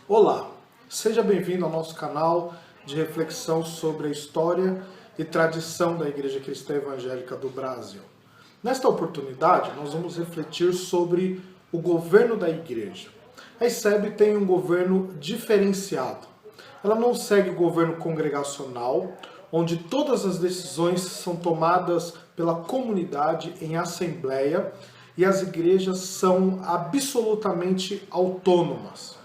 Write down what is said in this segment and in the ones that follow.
Olá, seja bem-vindo ao nosso canal de reflexão sobre a história e tradição da Igreja Cristã Evangélica do Brasil. Nesta oportunidade, nós vamos refletir sobre o governo da Igreja. A ICEB tem um governo diferenciado. Ela não segue o governo congregacional, onde todas as decisões são tomadas pela comunidade em assembleia e as igrejas são absolutamente autônomas.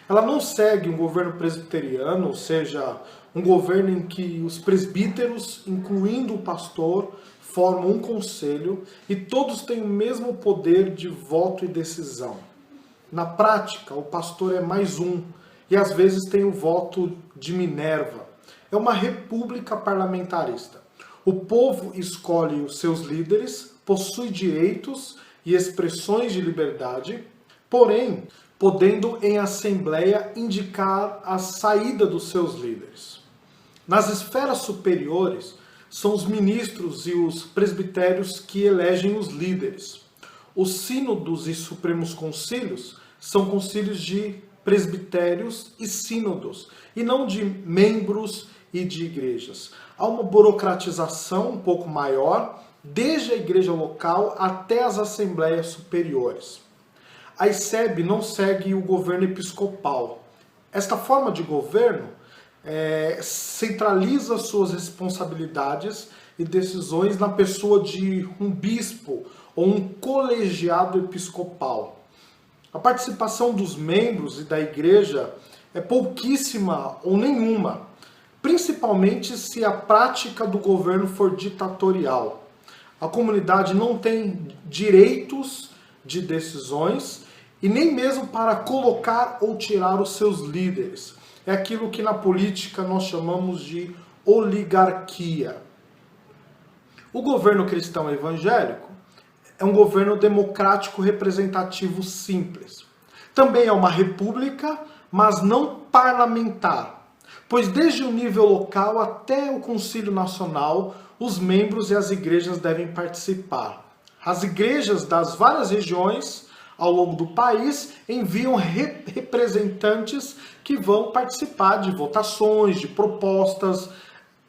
Ela não segue um governo presbiteriano, ou seja, um governo em que os presbíteros, incluindo o pastor, formam um conselho e todos têm o mesmo poder de voto e decisão. Na prática, o pastor é mais um e às vezes tem o voto de Minerva. É uma república parlamentarista. O povo escolhe os seus líderes, possui direitos e expressões de liberdade, porém, podendo em assembleia indicar a saída dos seus líderes. Nas esferas superiores, são os ministros e os presbitérios que elegem os líderes. Os sínodos e supremos concílios são concílios de presbitérios e sínodos, e não de membros e de igrejas. Há uma burocratização um pouco maior, desde a igreja local até as assembleias superiores. A ICEB não segue o governo episcopal. Esta forma de governo centraliza suas responsabilidades e decisões na pessoa de um bispo ou um colegiado episcopal. A participação dos membros e da igreja é pouquíssima ou nenhuma, principalmente se a prática do governo for ditatorial. A comunidade não tem direitos de decisões e nem mesmo para colocar ou tirar os seus líderes. É aquilo que na política nós chamamos de oligarquia. O governo cristão evangélico é um governo democrático representativo simples. Também é uma república, mas não parlamentar, pois desde o nível local até o Concílio Nacional, os membros e as igrejas devem participar. As igrejas das várias regiões ao longo do país enviam representantes que vão participar de votações, de propostas,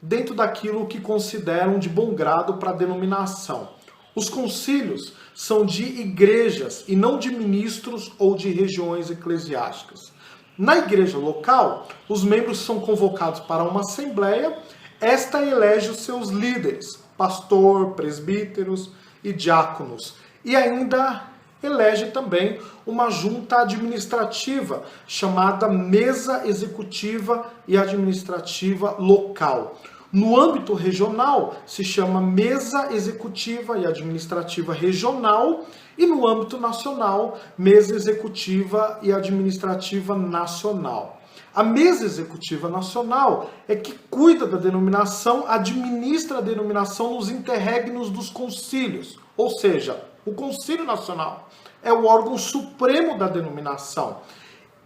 dentro daquilo que consideram de bom grado para a denominação. Os concílios são de igrejas e não de ministros ou de regiões eclesiásticas. Na igreja local, os membros são convocados para uma assembleia, esta elege os seus líderes, pastor, presbíteros e diáconos, e ainda elege também uma junta administrativa chamada Mesa Executiva e Administrativa Local. No âmbito regional, se chama Mesa Executiva e Administrativa Regional, e no âmbito nacional, Mesa Executiva e Administrativa Nacional. A Mesa Executiva Nacional é que cuida da denominação, administra a denominação nos interregnos dos concílios, ou seja, o Concílio Nacional é o órgão supremo da denominação.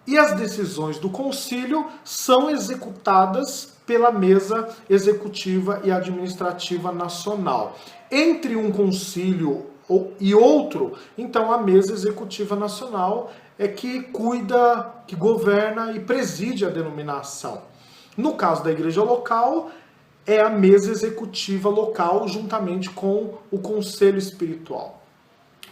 E as decisões do concílio são executadas pela Mesa Executiva e Administrativa Nacional. Entre um concílio e outro, então a Mesa Executiva Nacional é que cuida, que governa e preside a denominação. No caso da igreja local, é a Mesa Executiva Local juntamente com o Conselho Espiritual.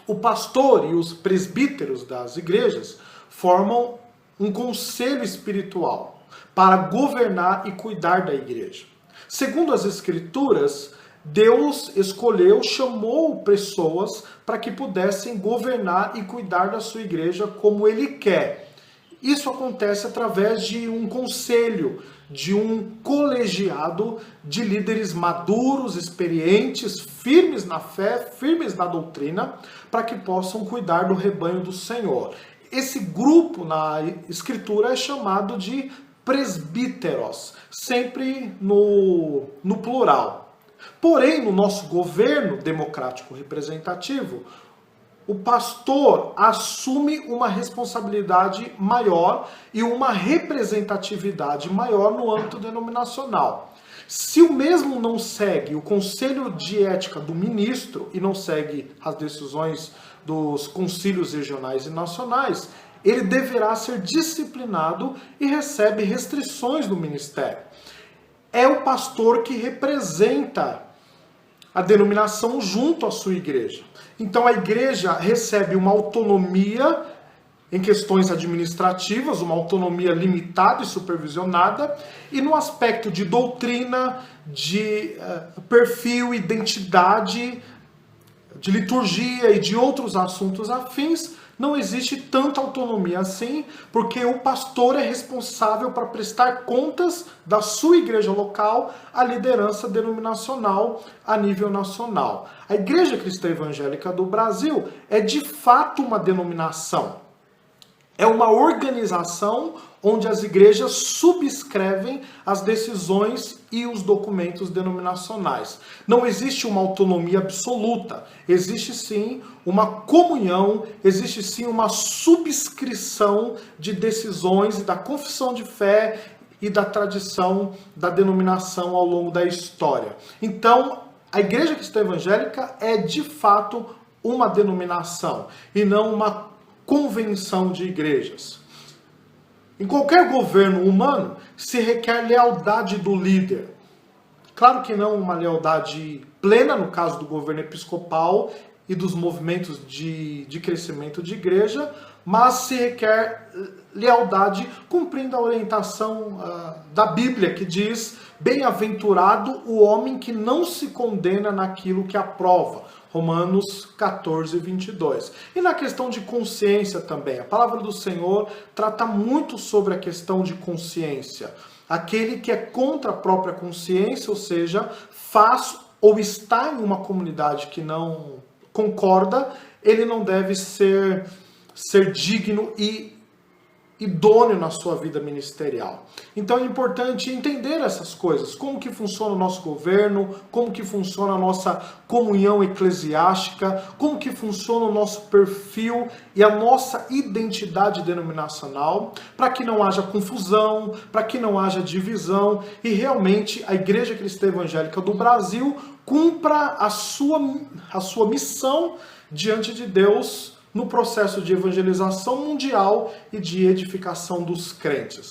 O pastor e os presbíteros das igrejas formam um conselho espiritual para governar e cuidar da igreja. Segundo as Escrituras, Deus escolheu, chamou pessoas para que pudessem governar e cuidar da sua igreja como Ele quer. Isso acontece através de um conselho, de um colegiado de líderes maduros, experientes, firmes na fé, firmes na doutrina, para que possam cuidar do rebanho do Senhor. Esse grupo na Escritura é chamado de presbíteros, sempre no plural. Porém, no nosso governo democrático representativo, o pastor assume uma responsabilidade maior e uma representatividade maior no âmbito denominacional. Se o mesmo não segue o conselho de ética do ministro e não segue as decisões dos concílios regionais e nacionais, ele deverá ser disciplinado e recebe restrições no ministério. É o pastor que representa a denominação junto à sua igreja. Então a igreja recebe uma autonomia em questões administrativas, uma autonomia limitada e supervisionada, e no aspecto de doutrina, de perfil, identidade, de liturgia e de outros assuntos afins, não existe tanta autonomia assim, porque o pastor é responsável para prestar contas da sua igreja local à liderança denominacional a nível nacional. A Igreja Cristã Evangélica do Brasil é de fato uma denominação. É uma organização onde as igrejas subscrevem as decisões e os documentos denominacionais. Não existe uma autonomia absoluta, existe sim uma comunhão, existe sim uma subscrição de decisões da confissão de fé e da tradição da denominação ao longo da história. Então, a Igreja Cristã Evangélica é de fato uma denominação e não uma convenção de igrejas. Em qualquer governo humano se requer lealdade do líder. Claro que não uma lealdade plena, no caso do governo episcopal e dos movimentos de crescimento de igreja, mas se requer lealdade cumprindo a orientação da Bíblia, que diz: bem-aventurado o homem que não se condena naquilo que aprova. Romanos 14, 22. E na questão de consciência também, a palavra do Senhor trata muito sobre a questão de consciência. Aquele que é contra a própria consciência, ou seja, faz ou está em uma comunidade que não concorda, ele não deve ser digno e idôneo na sua vida ministerial. Então é importante entender essas coisas, como que funciona o nosso governo, como que funciona a nossa comunhão eclesiástica, como que funciona o nosso perfil e a nossa identidade denominacional, para que não haja confusão, para que não haja divisão e realmente a Igreja Cristã Evangélica do Brasil cumpra a sua missão diante de Deus no processo de evangelização mundial e de edificação dos crentes.